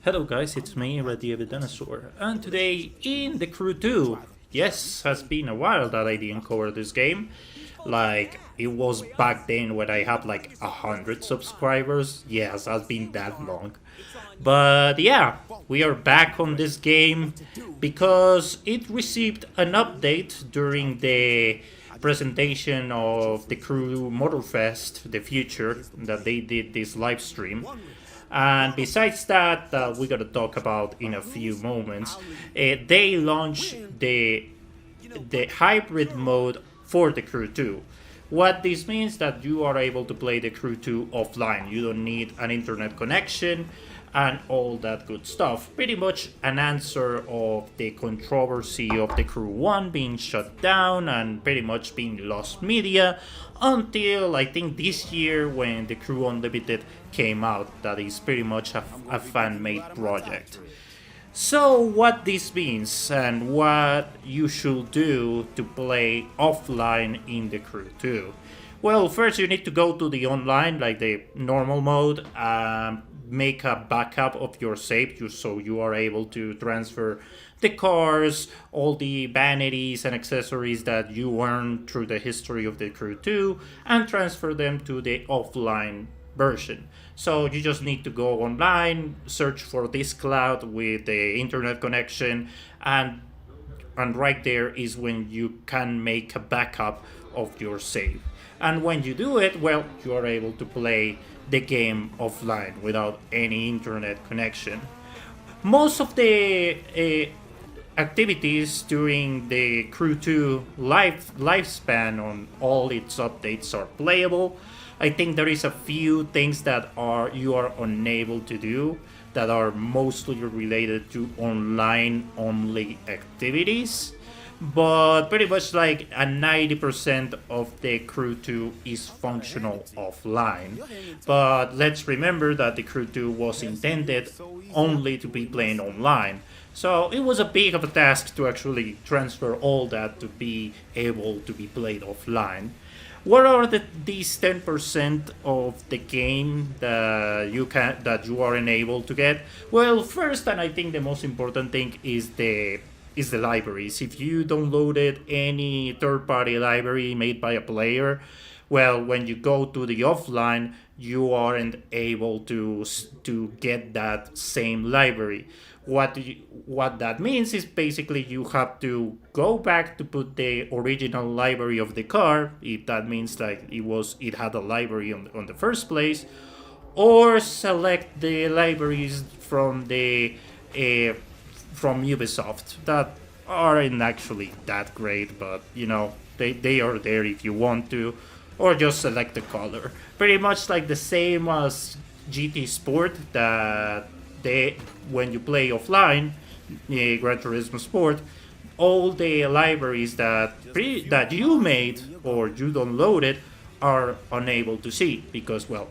Hello guys, it's me, Ready Dinosaur, and today in the Crew 2. Yes, has been a while that I didn't cover this game. Like, it was back then when I had like 100 subscribers. Yes, has been that long. But yeah, we are back on this game because it received an update during the presentation of the Crew Motorfest, the future, that they did this live stream. And besides that, we're gonna talk about in a few moments. They launched the hybrid mode for the Crew 2. What this means that you are able to play the Crew 2 offline. You don't need an internet connection and all that good stuff. Pretty much an answer of the controversy of the Crew 1 being shut down and pretty much being lost media until I think this year when the Crew Unlimited came out. That is pretty much a fan-made project. So what this means and what you should do to play offline in the Crew 2. Well, first you need to go to the online, like the normal mode, make a backup of your save so you are able to transfer the cars, all the vanities and accessories that you earned through the history of the Crew 2, and transfer them to the offline version. So you just need to go online, search for this cloud with the internet connection, and right there is when you can make a backup of your save. And when you do it, well, you are able to play the game offline without any internet connection. Most of the activities during the Crew 2 lifespan on all its updates are playable. I think there is a few things that you are unable to do that are mostly related to online only activities. But pretty much like a 90% of the Crew 2 is functional offline. But let's remember that the Crew 2 was intended only to be playing online. So it was a big of a task to actually transfer all that to be able to be played offline. What are these 10% of the game that you are unable to get? Well, first, and I think the most important thing is the libraries. If you downloaded any third-party library made by a player, well, when you go to the offline, you aren't able to get that same library. What that means is basically you have to go back to put the original library of the car, if that means like it had a library on the first place, or select the libraries from from Ubisoft that aren't actually that great, but they are there if you want to, or just select the color. Pretty much like the same as GT Sport, that when you play offline, Gran Turismo Sport, all the libraries that you made or you downloaded are unable to see because, well,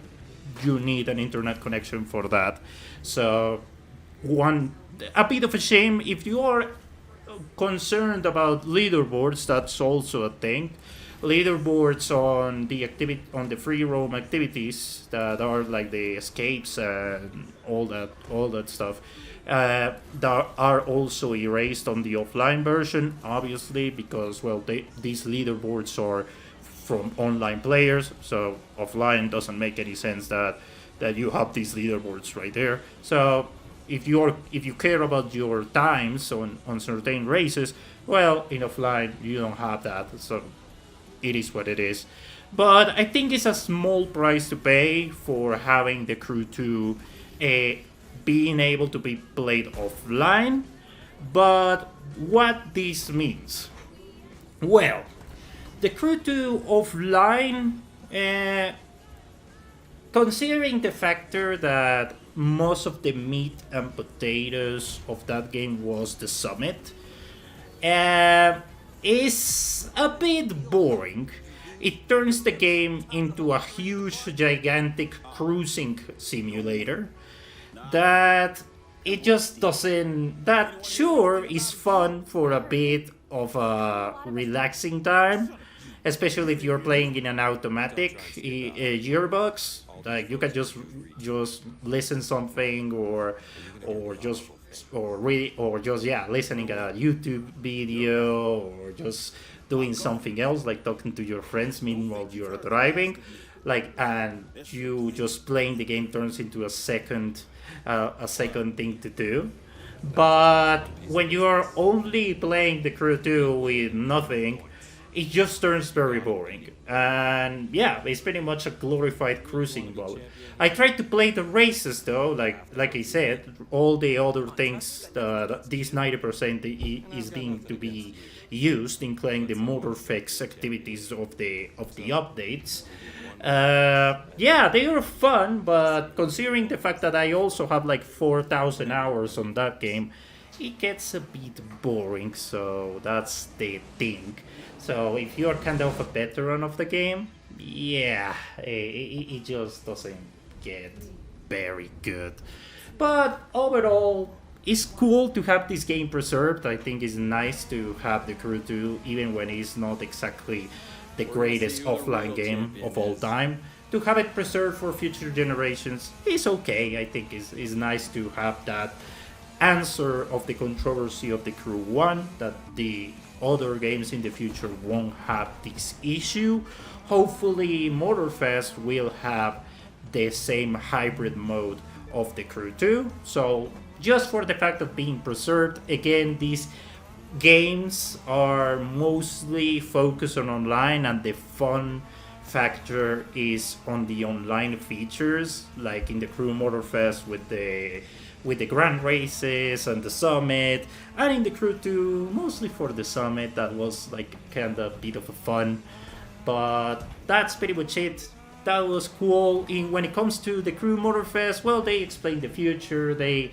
you need an internet connection for that. So a bit of a shame. If you are concerned about leaderboards, that's also a thing. Leaderboards on the free roam activities that are like the escapes and all that stuff that are also erased on the offline version, obviously, because, well, these leaderboards are from online players, so offline doesn't make any sense that you have these leaderboards right there. So if you care about your times on certain races, well, in offline you don't have that. So it is what it is. But I think it's a small price to pay for having the Crew 2 being able to be played offline. But what this means? Well, the Crew 2 offline, considering the factor that most of the meat and potatoes of that game was the summit, is a bit boring. It turns the game into a huge, gigantic cruising simulator that it just doesn't. That sure is fun for a bit of a relaxing time. especially if you're playing in an automatic gearbox. Like you can just listen something or just or read or just yeah listening a YouTube video or just doing something else like talking to your friends meanwhile you're driving, like, and you just playing the game turns into a second thing to do. But when you are only playing the Crew 2 with nothing, it just turns very boring. And yeah, it's pretty much a glorified cruising mode. I tried to play the races though, like I said, all the other things that these 90% is being to be used, including the Motorfest activities of the updates. Yeah, they are fun, but considering the fact that I also have like 4,000 hours on that game, it gets a bit boring. So that's the thing. So if you're kind of a veteran of the game, yeah, it just doesn't get very good. But overall, it's cool to have this game preserved. I think it's nice to have the Crew 2, even when it's not exactly the greatest offline game of all time. To have it preserved for future generations is okay. I think it's nice to have that answer of the controversy of the Crew 1, that the other games in the future won't have this issue. Hopefully Motorfest will have the same hybrid mode of the Crew 2. So just for the fact of being preserved, again, these games are mostly focused on online, and the fun factor is on the online features, like in the Crew Motorfest with the grand races and the summit, and in the Crew 2 mostly for the summit. That was like kind of a bit of a fun, but that's pretty much it. That was cool. When it comes to the Crew Motorfest, well, they explain the future. They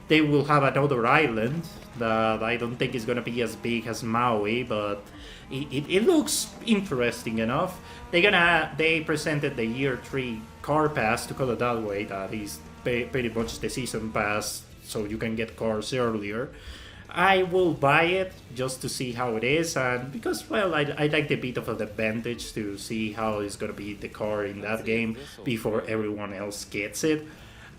will have another island that I don't think is gonna be as big as Maui, but it looks interesting enough. They presented the year 3 car pass, to call it that way. That is pretty much the season pass, so you can get cars earlier. I will buy it just to see how it is, and because, well, I like the bit of an advantage to see how it's gonna be the car in that game before everyone else gets it.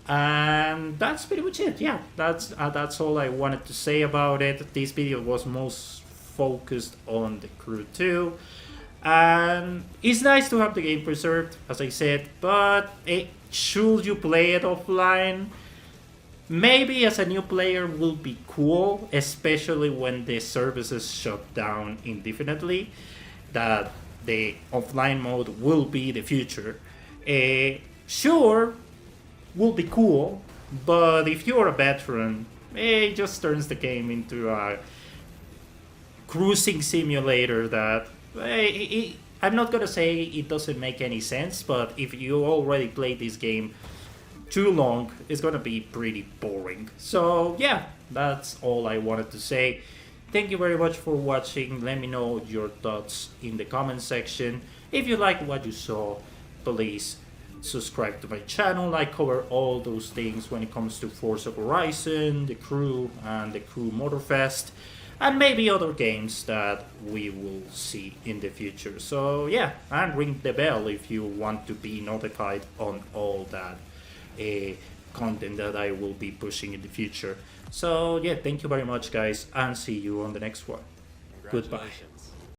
And that's pretty much it. Yeah, that's all I wanted to say about it. This video was most focused on the Crew 2, and it's nice to have the game preserved, as I said, but should you play it offline? Maybe as a new player will be cool, especially when the services shut down indefinitely, that the offline mode will be the future. Sure, will be cool, but if you're a veteran, it just turns the game into a cruising simulator that I'm not gonna say it doesn't make any sense, but if you already played this game too long, it's gonna be pretty boring. So yeah, that's all I wanted to say. Thank you very much for watching. Let me know your thoughts in the comment section. If you like what you saw, please subscribe to my channel. I cover all those things when it comes to Forza Horizon, the Crew, and the Crew Motorfest, and maybe other games that we will see in the future. So yeah, and ring the bell if you want to be notified on all that content that I will be pushing in the future. So yeah, thank you very much guys, and see you on the next one. Goodbye.